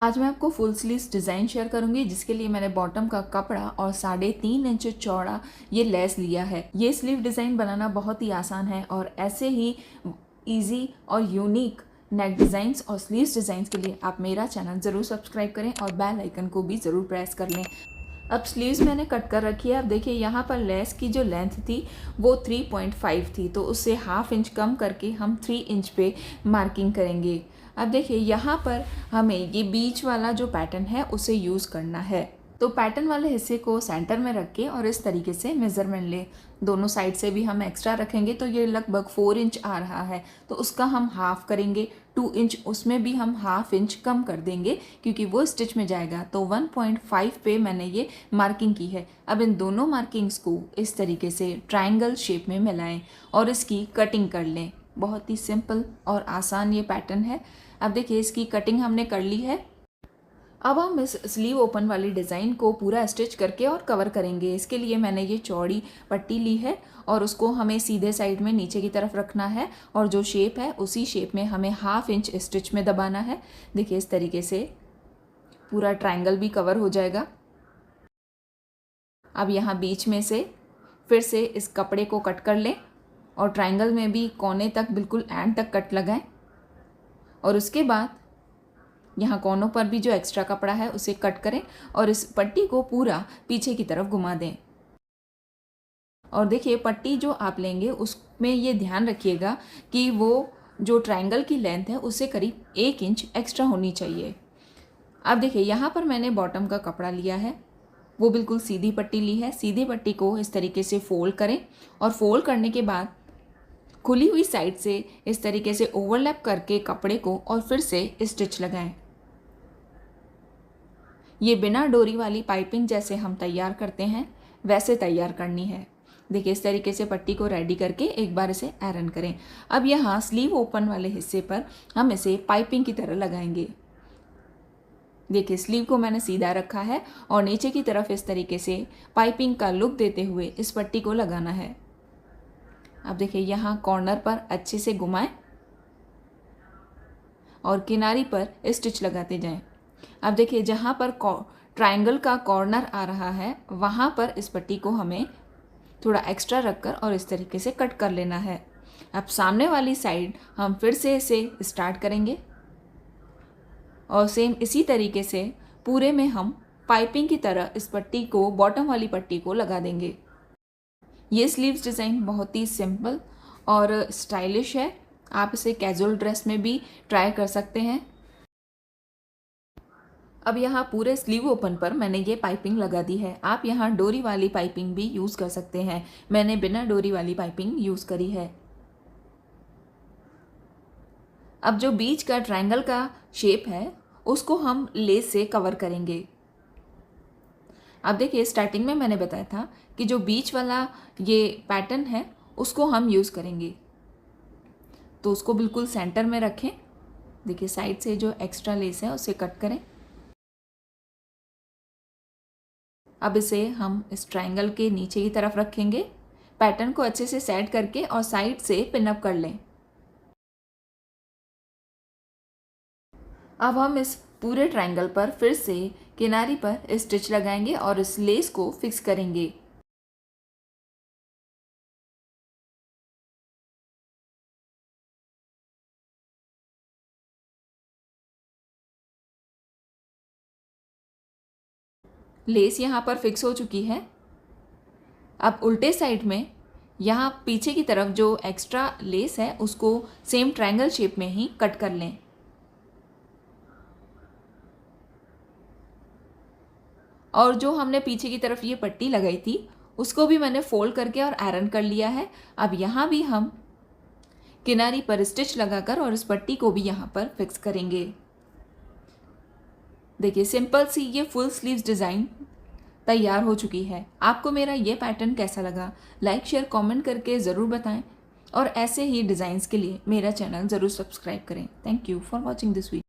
आज मैं आपको फुल स्लीव्स डिज़ाइन शेयर करूंगी, जिसके लिए मैंने बॉटम का कपड़ा और 3.5 इंच चौड़ा ये लेस लिया है। ये स्लीव डिज़ाइन बनाना बहुत ही आसान है और ऐसे ही इजी और यूनिक नेक डिज़ाइंस और स्लीव्स डिज़ाइंस के लिए आप मेरा चैनल ज़रूर सब्सक्राइब करें और बेल आइकन को भी ज़रूर प्रेस कर लें। अब स्लीव्स मैंने कट कर रखी है। अब देखिए यहाँ पर लेस की जो लेंथ थी वो 3.5 थी, तो उससे हाफ इंच कम करके हम 3 इंच पे मार्किंग करेंगे। अब देखिए यहाँ पर हमें ये बीच वाला जो पैटर्न है उसे यूज़ करना है। तो पैटर्न वाले हिस्से को सेंटर में रख के और इस तरीके से मेज़रमेंट ले। दोनों साइड से भी हम एक्स्ट्रा रखेंगे तो ये लगभग 4 इंच आ रहा है, तो उसका हम हाफ करेंगे। 2 इंच उसमें भी हम हाफ इंच कम कर देंगे क्योंकि वो स्टिच में जाएगा। तो 1.5 पे मैंने ये मार्किंग की है। अब इन दोनों मार्किंग्स को इस तरीके से ट्रायंगल शेप में मिलाएं और इसकी कटिंग कर लें। बहुत ही सिंपल और आसान ये पैटर्न है। अब देखिए इसकी कटिंग हमने कर ली है। अब हम इस स्लीव ओपन वाली डिज़ाइन को पूरा स्टिच करके और कवर करेंगे। इसके लिए मैंने ये चौड़ी पट्टी ली है और उसको हमें सीधे साइड में नीचे की तरफ रखना है और जो शेप है उसी शेप में हमें हाफ इंच स्टिच में दबाना है। देखिए इस तरीके से पूरा ट्रायंगल भी कवर हो जाएगा। अब यहाँ बीच में से फिर से इस कपड़े को कट कर लें और ट्रायंगल में भी कोने तक बिल्कुल एंड तक कट लगाएं और उसके बाद यहाँ कोनों पर भी जो एक्स्ट्रा कपड़ा है उसे कट करें और इस पट्टी को पूरा पीछे की तरफ घुमा दें। और देखिए पट्टी जो आप लेंगे उसमें ये ध्यान रखिएगा कि वो जो ट्रायंगल की लेंथ है उससे करीब 1 इंच एक्स्ट्रा होनी चाहिए। अब देखिए यहाँ पर मैंने बॉटम का कपड़ा लिया है, वो बिल्कुल सीधी पट्टी ली है। सीधी पट्टी को इस तरीके से फोल्ड करें और फोल्ड करने के बाद खुली हुई साइड से इस तरीके से ओवरलैप करके कपड़े को और फिर से स्टिच लगाएं। ये बिना डोरी वाली पाइपिंग जैसे हम तैयार करते हैं वैसे तैयार करनी है। देखिए इस तरीके से पट्टी को रेडी करके एक बार इसे आयरन करें। अब यहाँ स्लीव ओपन वाले हिस्से पर हम इसे पाइपिंग की तरह लगाएंगे। देखिए स्लीव को मैंने सीधा रखा है और नीचे की तरफ इस तरीके से पाइपिंग का लुक देते हुए इस पट्टी को लगाना है। अब देखिए यहाँ कॉर्नर पर अच्छे से घुमाएं और किनारी पर स्टिच लगाते जाएं। अब देखिए जहाँ पर ट्रायंगल का कॉर्नर आ रहा है वहाँ पर इस पट्टी को हमें थोड़ा एक्स्ट्रा रखकर और इस तरीके से कट कर लेना है। अब सामने वाली साइड हम फिर से इसे स्टार्ट करेंगे और सेम इसी तरीके से पूरे में हम पाइपिंग की तरह इस पट्टी को बॉटम वाली पट्टी को लगा देंगे। ये स्लीव्स डिज़ाइन बहुत ही सिंपल और स्टाइलिश है। आप इसे कैजुअल ड्रेस में भी ट्राई कर सकते हैं। अब यहाँ पूरे स्लीव ओपन पर मैंने ये पाइपिंग लगा दी है। आप यहाँ डोरी वाली पाइपिंग भी यूज़ कर सकते हैं। मैंने बिना डोरी वाली पाइपिंग यूज़ करी है। अब जो बीच का ट्रायंगल का शेप है उसको हम लेस से कवर करेंगे। अब देखिए स्टार्टिंग में मैंने बताया था कि जो बीच वाला ये पैटर्न है उसको हम यूज़ करेंगे, तो उसको बिल्कुल सेंटर में रखें। देखिए साइड से जो एक्स्ट्रा लेस है उसे कट करें। अब इसे हम इस ट्रायंगल के नीचे की तरफ रखेंगे। पैटर्न को अच्छे से सेट करके और साइड से पिन अप कर लें। अब हम इस पूरे ट्रायंगल पर फिर से किनारी पर स्टिच लगाएंगे और इस लेस को फिक्स करेंगे। लेस यहाँ पर फिक्स हो चुकी है। अब उल्टे साइड में यहाँ पीछे की तरफ जो एक्स्ट्रा लेस है उसको सेम ट्रायंगल शेप में ही कट कर लें। और जो हमने पीछे की तरफ ये पट्टी लगाई थी उसको भी मैंने फोल्ड करके और आयरन कर लिया है। अब यहाँ भी हम किनारी पर स्टिच लगाकर और इस पट्टी को भी यहाँ पर फिक्स करेंगे। देखिए सिंपल सी ये फुल स्लीव्स डिज़ाइन तैयार हो चुकी है। आपको मेरा ये पैटर्न कैसा लगा लाइक शेयर कमेंट करके ज़रूर बताएं और ऐसे ही डिज़ाइंस के लिए मेरा चैनल ज़रूर सब्सक्राइब करें। Thank you for watching this video.